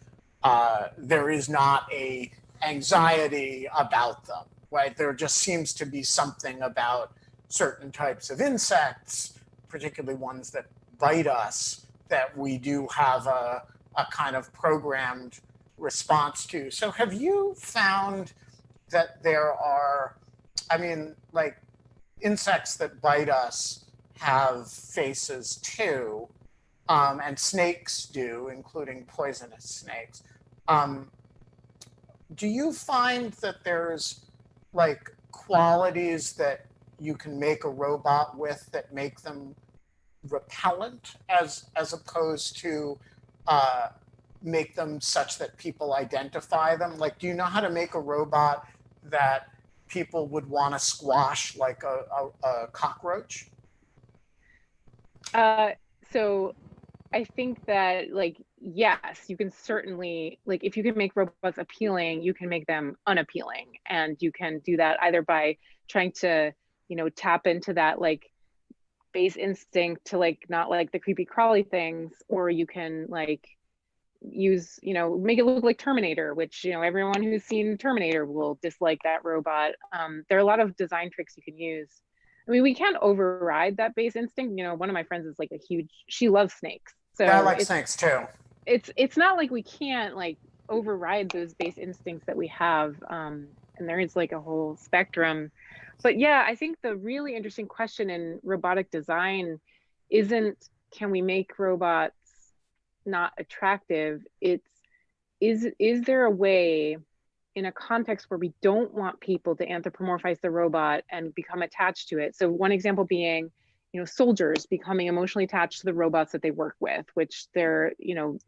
there is not a anxiety about them, right? There just seems to be something about certain types of insects, particularly ones that bite us, that we do have a kind of programmed response to. So have you found that there are, like insects that bite us have faces too, and snakes do, including poisonous snakes. Do you find that there's like qualities that you can make a robot with that make them repellent as opposed to make them such that people identify them? Like, do you know how to make a robot that people would want to squash like a cockroach? So I think that like, yes, you can certainly, like if you can make robots appealing, you can make them unappealing. And you can do that either by trying to, tap into that like base instinct to like not like the creepy crawly things, or you can like use, make it look like Terminator, which, everyone who's seen Terminator will dislike that robot. There are a lot of design tricks you can use. I mean, we can't override that base instinct. You know, one of my friends is like she loves snakes. So yeah, I like snakes too. It's not like we can't like override those base instincts that we have. And there is like a whole spectrum. But yeah, I think the really interesting question in robotic design isn't, can we make robots not attractive? It's, is there a way in a context where we don't want people to anthropomorphize the robot and become attached to it? So one example being, you know, soldiers becoming emotionally attached to the robots that they work with, which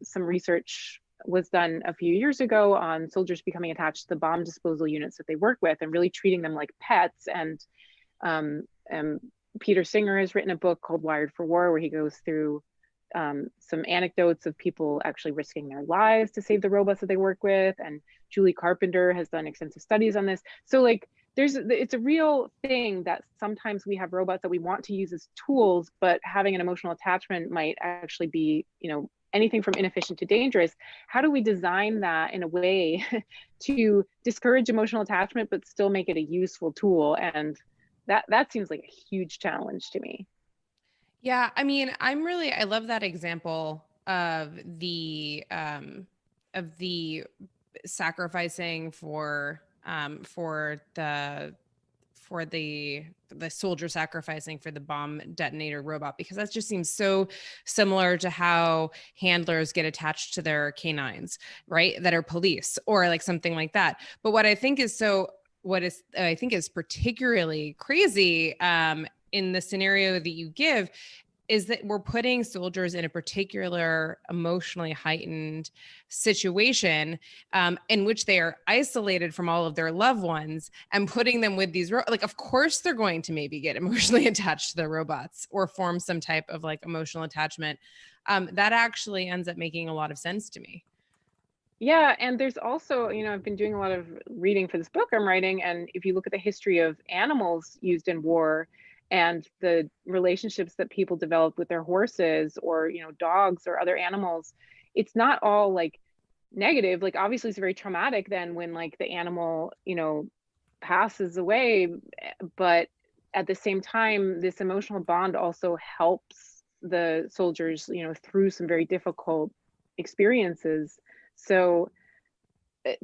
some research was done a few years ago on soldiers becoming attached to the bomb disposal units that they work with and really treating them like pets. And Peter Singer has written a book called Wired for War, where he goes through some anecdotes of people actually risking their lives to save the robots that they work with. And Julie Carpenter has done extensive studies on this. So like, it's a real thing that sometimes we have robots that we want to use as tools, but having an emotional attachment might actually be, you know, anything from inefficient to dangerous. How do we design that in a way to discourage emotional attachment, but still make it a useful tool? And that seems like a huge challenge to me. Yeah, I mean, I love that example of the sacrificing for the soldier sacrificing for the bomb detonator robot, because that just seems so similar to how handlers get attached to their canines, right? That are police or like something like that. But what I think is particularly crazy in the scenario that you give is that we're putting soldiers in a particular emotionally heightened situation in which they are isolated from all of their loved ones and putting them with these, like, of course they're going to maybe get emotionally attached to their robots or form some type of like emotional attachment. That actually ends up making a lot of sense to me. Yeah, and there's also, you know, I've been doing a lot of reading for this book I'm writing, and if you look at the history of animals used in war and the relationships that people develop with their horses or, you know, dogs or other animals, it's not all like negative. Like obviously it's very traumatic then when like the animal, you know, passes away, but at the same time, this emotional bond also helps the soldiers, you know, through some very difficult experiences. So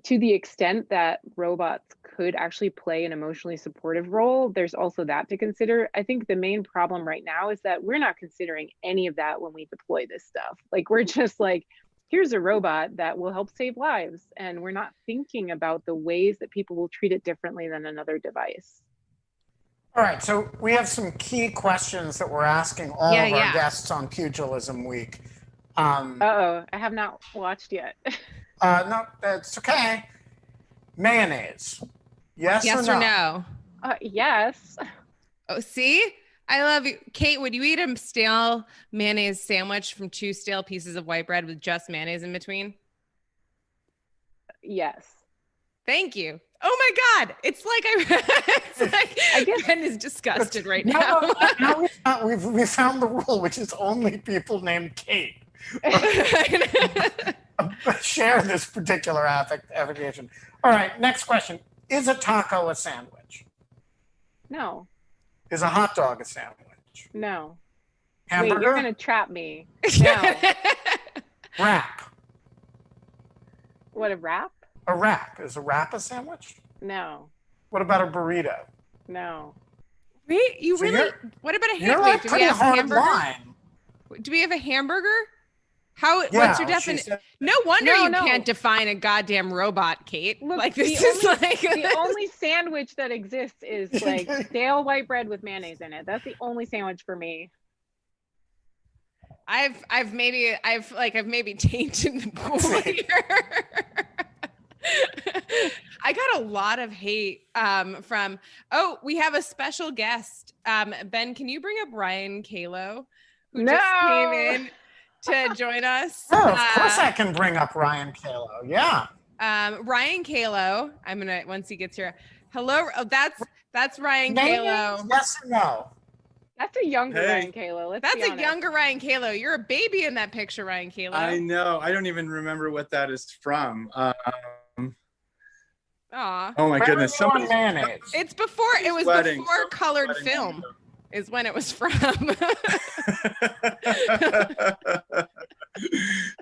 to the extent that robots could actually play an emotionally supportive role, there's also that to consider. I think the main problem right now is that we're not considering any of that when we deploy this stuff. Like we're just like, here's a robot that will help save lives. And we're not thinking about the ways that people will treat it differently than another device. All right, so we have some key questions that we're asking all of our guests on Pugilism Week. Uh-oh, I have not watched yet. No, that's okay. Mayonnaise. Yes or no? Yes. Oh, see? I love you. Kate, would you eat a stale mayonnaise sandwich from 2 stale pieces of white bread with just mayonnaise in between? Yes. Thank you. Oh my God. It's like I guess Ben is disgusted right now. Now we found the rule, which is only people named Kate share this particular affiliation. All right, next question. Is a taco a sandwich? No. Is a hot dog a sandwich? No. Hamburger? Wait, you're going to trap me. No. Wrap. What, a wrap? A wrap. Is a wrap a sandwich? No. What about a burrito? No. Wait, what about a hamburger? You're like pretty hard line. Do we have a hamburger? What's your definition? No wonder you can't define a goddamn robot, Kate. Look, like this is like the only sandwich that exists is like stale white bread with mayonnaise in it. That's the only sandwich for me. I've maybe tainted the pool here. I got a lot of hate from. Oh, we have a special guest. Ben, can you bring up Ryan Kalo, who just came in to join us? Oh, of course I can bring up Ryan Kalo. Yeah. Ryan Kalo. I'm gonna once he gets here. Hello. Oh, that's Ryan Kalo. Yes or no? That's a younger Ryan Kalo. That's a younger Ryan Kalo. You're a baby in that picture, Ryan Kalo. I know. I don't even remember what that is from. Aw. Oh my goodness! Mayonnaise. It was before colored film. is when it was from.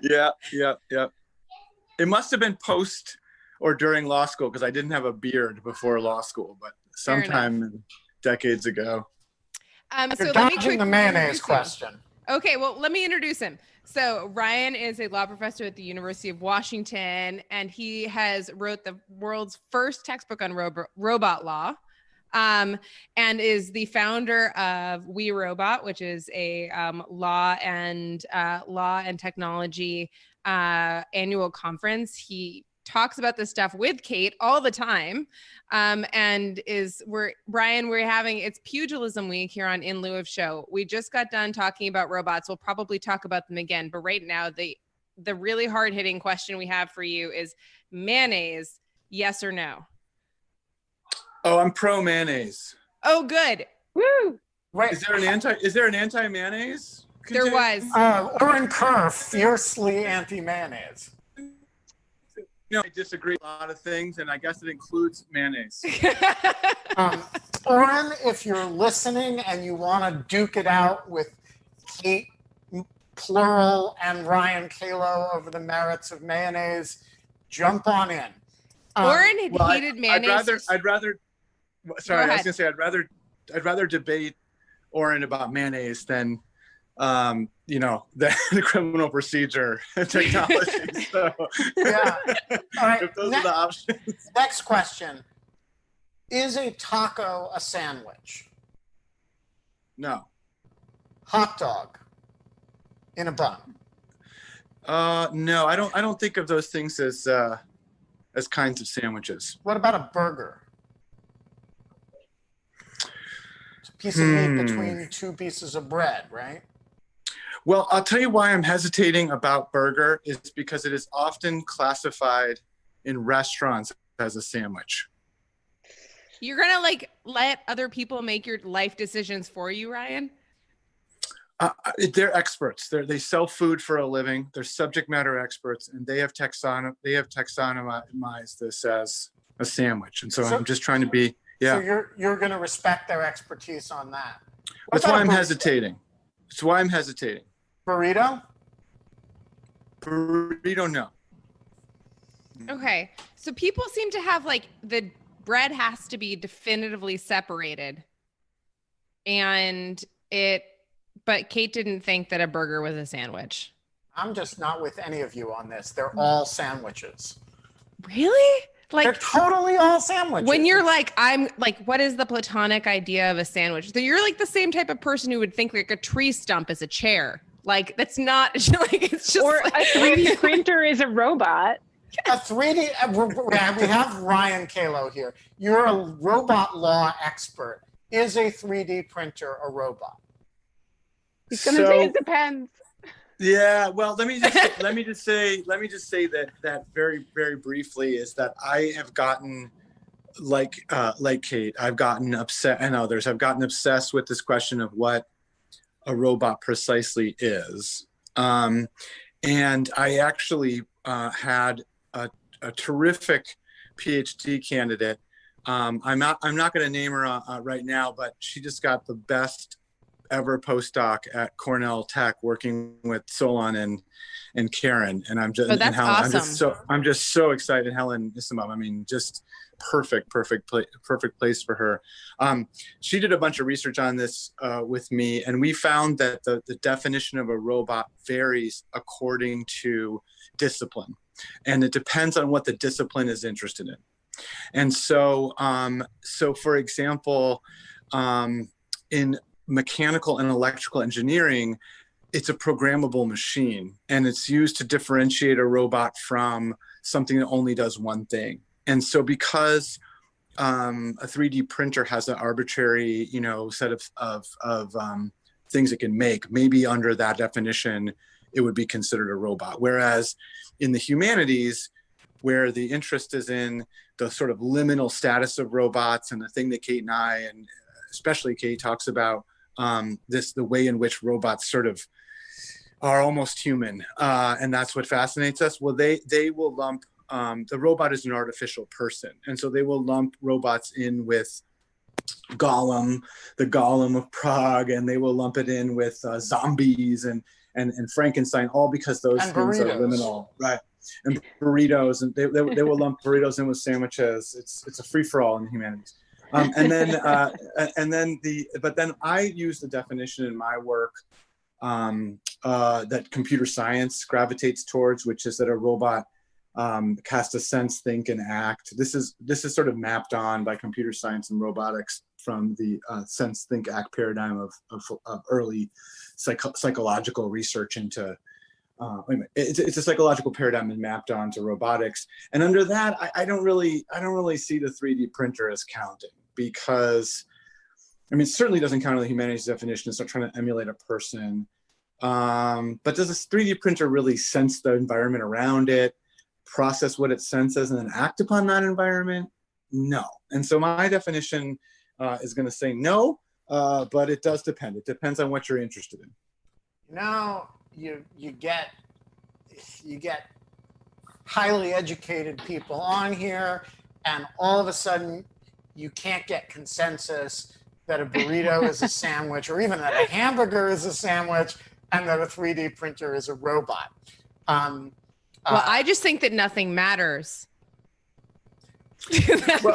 Yeah. It must have been post or during law school because I didn't have a beard before law school, but sometime decades ago. So You're let me dodging the mayonnaise question. Okay, well, let me introduce him. So Ryan is a law professor at the University of Washington, and he has wrote the world's first textbook on robot law, and is the founder of We Robot, which is a law and technology annual conference. He talks about this stuff with Kate all the time, and we're having, it's pugilism week here on In Lieu of Show. We just got done talking about robots. We'll probably talk about them again, but right now the really hard-hitting question we have for you is mayonnaise, yes or no? Oh, I'm pro mayonnaise. Oh, good. Woo! Wait, is there an anti mayonnaise? There was. Wherein Kerr, fiercely anti-mayonnaise. I disagree with a lot of things, and I guess it includes mayonnaise. Oren, if you're listening and you want to duke it out with Kate, plural, and Ryan Kalo over the merits of mayonnaise, jump on in. Oren hated mayonnaise. I'd rather. Sorry, I was gonna say I'd rather debate Oren about mayonnaise than the criminal procedure technology. So, yeah. All right. If those are the options. Next question. Is a taco a sandwich? No. Hot dog in a bun? No, I don't think of those things as kinds of sandwiches. What about a burger? It's a piece of meat between two pieces of bread, right? Well, I'll tell you why I'm hesitating about burger is because it is often classified in restaurants as a sandwich. You're gonna let other people make your life decisions for you, Ryan? They're experts. They sell food for a living. They're subject matter experts, and they have taxonomized this as a sandwich. And so I'm just trying to be. Yeah. So you're going to respect their expertise on that. That's why I'm hesitating. That's why I'm hesitating. Burrito? Burrito, no. Okay. So people seem to have the bread has to be definitively separated. But Kate didn't think that a burger was a sandwich. I'm just not with any of you on this. They're all sandwiches. Really? They're totally all sandwiches. When you're what is the platonic idea of a sandwich? So you're the same type of person who would think a tree stump is a chair. That's not it's just. Or a 3D printer is a robot. A 3D. We have Ryan Kalo here. You're a robot law expert. Is a 3D printer a robot? He's gonna say it depends. Yeah, well, let me just say that very, very briefly is that I have gotten like Kate, I've gotten upset, and others have gotten obsessed with this question of what a robot precisely is. And I actually had a terrific PhD candidate. I'm not going to name her right now, but she just got the best ever postdoc at Cornell Tech, working with Solon and Karen, and I'm just that's and Helen. awesome. I'm just so excited, Helen Nissenbaum. I mean, just perfect place for her. She did a bunch of research on this with me, and we found that the definition of a robot varies according to discipline, and it depends on what the discipline is interested in. And so, for example, in mechanical and electrical engineering, it's a programmable machine, and it's used to differentiate a robot from something that only does one thing. And so because a 3D printer has an arbitrary, set of things it can make, maybe under that definition, it would be considered a robot. Whereas in the humanities, where the interest is in the sort of liminal status of robots, and the thing that Kate and I, and especially Kate, talks about, the way in which robots sort of are almost human, and that's what fascinates us. Well, they will lump the robot is an artificial person, and so they will lump robots in with Gollum, the Gollum of Prague, and they will lump it in with zombies and Frankenstein, all because those and things burritos. are liminal, right? And burritos, and they will lump burritos in with sandwiches. It's a free for all in the humanities. But then I use the definition in my work that computer science gravitates towards, which is that a robot has to sense, think, and act. This is sort of mapped on by computer science and robotics from the sense, think, act paradigm of early psychological research into. It's a psychological paradigm and mapped onto robotics. And under that, I don't really see the 3D printer as counting, because it certainly doesn't count on the humanities definition. It's not trying to emulate a person. But does a 3D printer really sense the environment around it, process what it senses, and then act upon that environment? No. And so my definition is going to say no, but it does depend. It depends on what you're interested in. Now you get highly educated people on here, and all of a sudden you can't get consensus that a burrito is a sandwich, or even that a hamburger is a sandwich, and that a 3D printer is a robot. Well, I just think that nothing matters. I will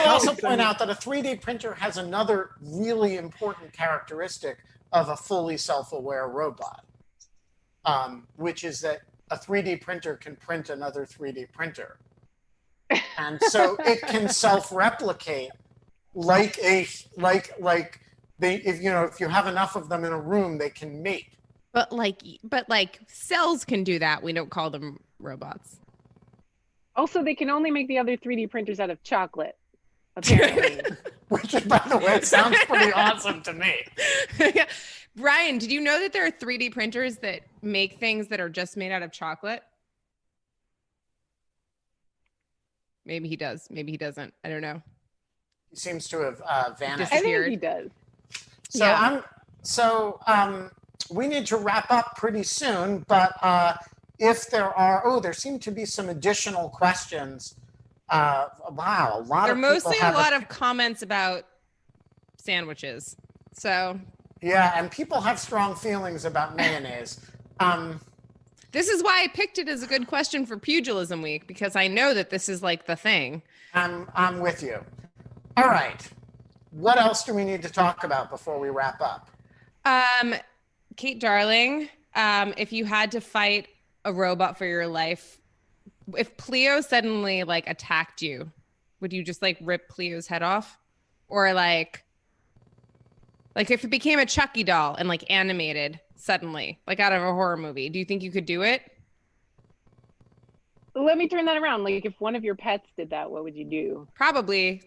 also point out that a 3D printer has another really important characteristic of a fully self-aware robot, which is that a 3D printer can print another 3D printer. And so it can self-replicate if you have enough of them in a room, they can mate. But cells can do that. We don't call them robots. Also, they can only make the other 3D printers out of chocolate, apparently. Which, by the way, sounds pretty awesome to me. Yeah. Brian, did you know that there are 3D printers that make things that are just made out of chocolate? Maybe he does. Maybe he doesn't. I don't know. He seems to have vanished. I think he does. So we need to wrap up pretty soon, but if there seem to be some additional questions. Wow, a lot of mostly a lot of comments about sandwiches. So yeah, and people have strong feelings about mayonnaise. This is why I picked it as a good question for Pugilism Week, because I know that this is like the thing. I'm with you. All right. What else do we need to talk about before we wrap up? Kate Darling, if you had to fight a robot for your life, if Pleo suddenly attacked you, would you just rip Pleo's head off? Or if it became a Chucky doll and animated suddenly, out of a horror movie, do you think you could do it? Let me turn that around. If one of your pets did that, what would you do? Probably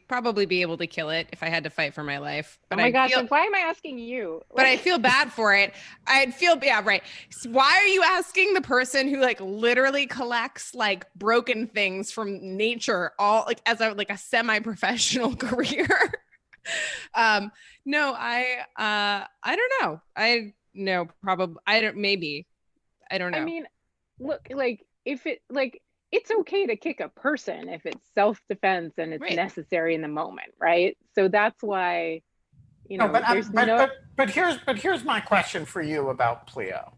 be able to kill it if I had to fight for my life. But oh my gosh, why am I asking you? But I feel bad for it. Yeah, right. So why are you asking the person who literally collects broken things from nature all as a semi-professional career? No, I don't know. I don't know. I mean, look, if it it's okay to kick a person if it's self-defense and it's necessary in the moment, right? So that's why, But here's my question for you about Pleo.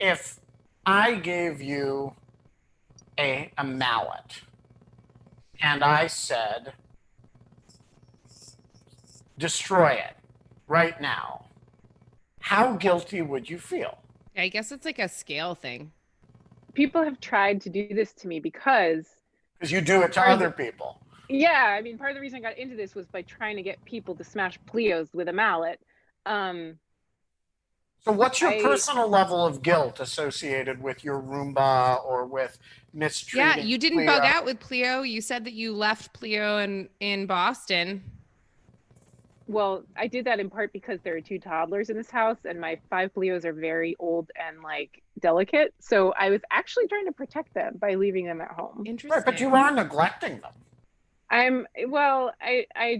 If I gave you a mallet and I said, destroy it right now, how guilty would you feel? I guess it's a scale thing. People have tried to do this to me because you do it to other people. Yeah, I mean, part of the reason I got into this was by trying to get people to smash Pleos with a mallet. So what's your personal level of guilt associated with your Roomba or with mistreating? Yeah, you didn't bug out with Pleo. You said that you left Pleo in Boston. Well, I did that in part because there are 2 toddlers in this house and my 5 Pleos are very old and delicate. So I was actually trying to protect them by leaving them at home. Interesting. Right, but you are neglecting them. I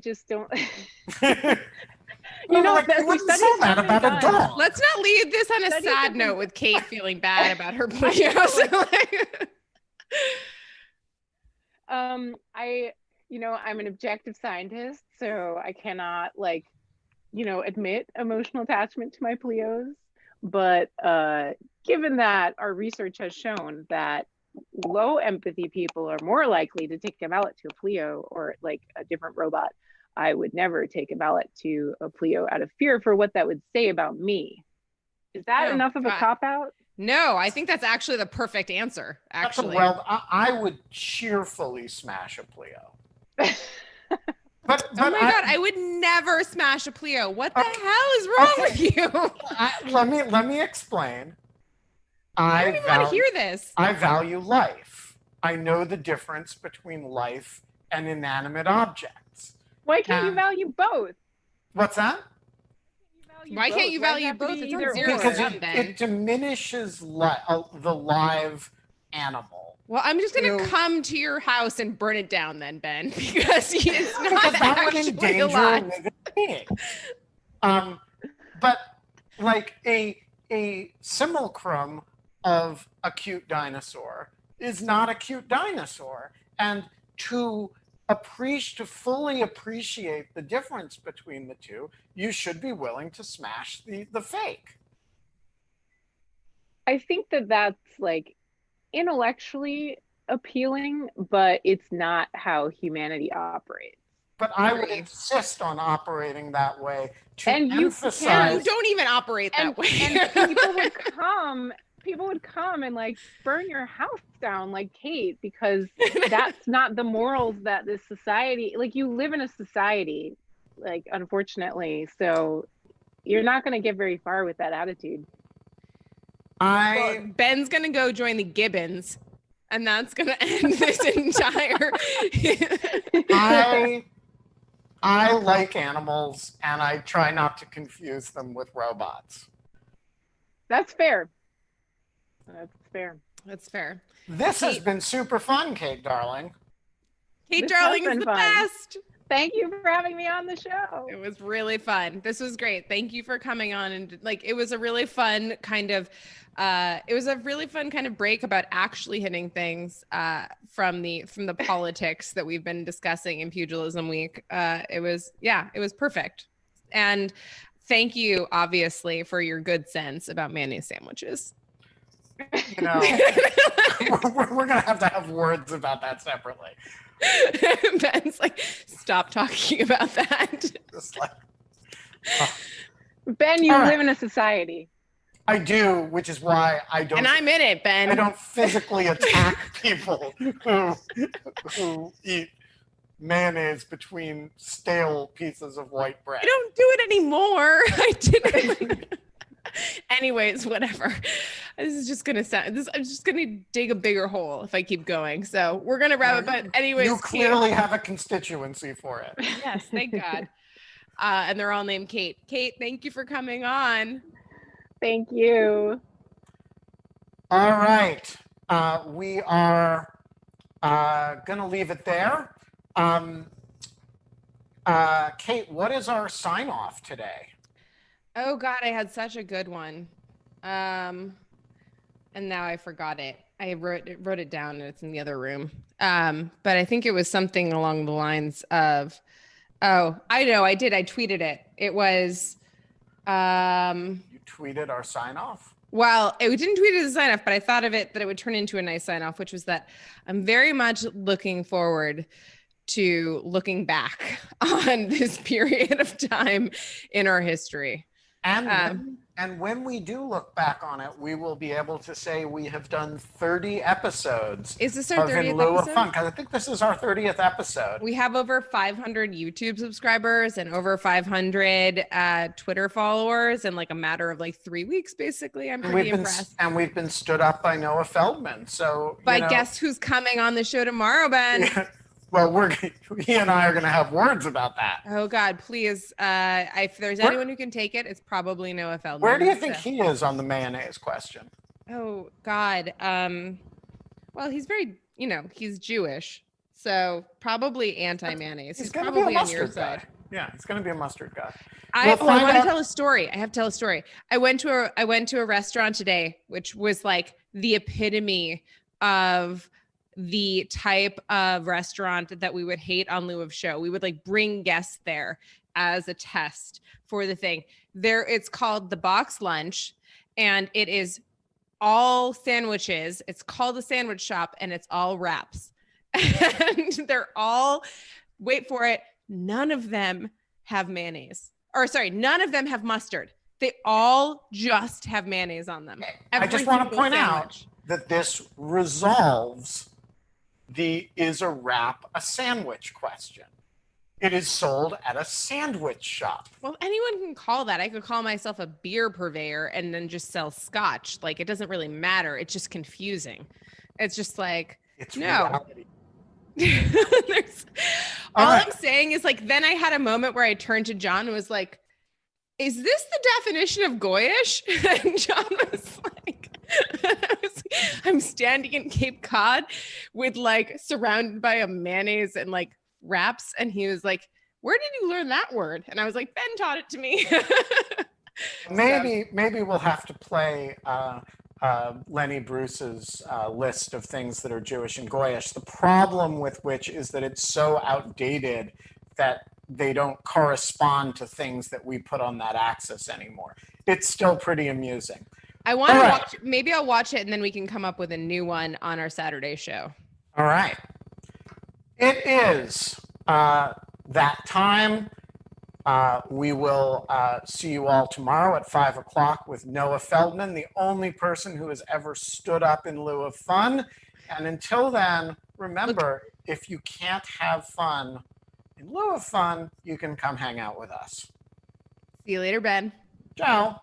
just don't. You wouldn't say that about a dog. Let's not leave this on a sad note with Kate feeling bad about her Pleos. I'm an objective scientist, so I cannot admit emotional attachment to my Pleos. But given that our research has shown that low empathy people are more likely to take a ballot to a Pleo or like a different robot, I would never take a ballot to a Pleo out of fear for what that would say about me. Is that enough of a cop-out? No, I think that's actually the perfect answer, actually. Well, I would cheerfully smash a Pleo. But oh my God, I would never smash a Pleo. What the hell is wrong with you? Let me explain. I don't even want to hear this. I value life. I know the difference between life and inanimate objects. Why can't you value both? What's that? Why can't you value both? Because it diminishes the live animal. Well, I'm just going to come to your house and burn it down then, Ben, because it's not actually alive. But like a simulacrum of a cute dinosaur is not a cute dinosaur. And to fully appreciate the difference between the two, you should be willing to smash the fake. I think that's like intellectually appealing, but it's not how humanity operates. But I would insist on operating that way to emphasize. You don't even operate that way. And people would come and like burn your house down like Kate, because that's not the morals that this society, like you live in a society, like unfortunately, so you're not going to get very far with that attitude. Ben's going to go join the gibbons, and that's going to end this entire I like animals, and I try not to confuse them with robots. That's fair. That's fair. This has been super fun, Kate Darling. Kate Darling is the best. Thank you for having me on the show. It was really fun. This was great. Thank you for coming on, and it was a really fun kind of break about actually hitting things from the politics that we've been discussing in Pugilism Week. It was perfect. And thank you, obviously, for your good sense about mayonnaise sandwiches. We're gonna have to have words about that separately. Ben's like, stop talking about that. Just like, Ben, you live in a society. I do, which is why I don't. And I'm in it, Ben. I don't physically attack people who eat mayonnaise between stale pieces of white bread. I don't do it anymore. I didn't. Anyways, whatever. This is just gonna sound. I'm just gonna dig a bigger hole if I keep going. So we're gonna wrap it. But anyways, you clearly have a constituency for it. Yes, thank God. And they're all named Kate. Kate, thank you for coming on. Thank you. All right, we are gonna leave it there. Kate, what is our sign off today? Oh God, I had such a good one. And now I forgot it. I wrote it down, and it's in the other room. But I think it was something along the lines of, oh, I know, I did. I tweeted it. It was, you tweeted our sign off? Well, we didn't tweet it as a sign off, but I thought of it that it would turn into a nice sign off, which was that I'm very much looking forward to looking back on this period of time in our history. And when we do look back on it, we will be able to say we have done 30 episodes. Is this our 30th In Lieu episode? of Fun, because I think this is our 30th episode. We have over 500 YouTube subscribers and over 500 Twitter followers in like a matter of like 3 weeks, basically. I'm pretty impressed. And we've been stood up by Noah Feldman. So, but guess who's coming on the show tomorrow, Ben? Well, he and I are going to have words about that. Oh God, please! If there's anyone who can take it, it's probably Noah Feldman. Where do you think he is on the mayonnaise question? Oh God. Well, he's very, he's Jewish, so probably anti-mayonnaise. He's probably on your side. Yeah, he's going to be a mustard guy. I want to tell a story. I have to tell a story. I went to a restaurant today, which was like the epitome of the type of restaurant that we would hate on lieu of show. We would like bring guests there as a test for the thing. It's called the Box Lunch, and it is all sandwiches. It's called a sandwich shop, and it's all wraps. And they're all, wait for it, none of them have mayonnaise. Or sorry, none of them have mustard. They all just have mayonnaise on them. I just want to point out that this resolves the is a wrap a sandwich question. It is sold at a sandwich shop. Well, anyone can call that. I could call myself a beer purveyor and then just sell scotch. Like, it doesn't really matter. It's just confusing. It's just like, it's no. reality. All I'm saying is, like, then I had a moment where I turned to John and was like, is this the definition of goyish? And John was like, I'm standing in Cape Cod with like surrounded by a mayonnaise and like wraps. And he was like, where did you learn that word? And I was like, Ben taught it to me. Maybe we'll have to play Lenny Bruce's list of things that are Jewish and goyish. The problem with which is that it's so outdated that they don't correspond to things that we put on that axis anymore. It's still pretty amusing. I want to watch, maybe I'll watch it and then we can come up with a new one on our Saturday show. All right. It is that time. We will see you all tomorrow at 5 o'clock with Noah Feldman, the only person who has ever stood up in lieu of fun. And until then, remember, if you can't have fun in lieu of fun, you can come hang out with us. See you later, Ben. Ciao.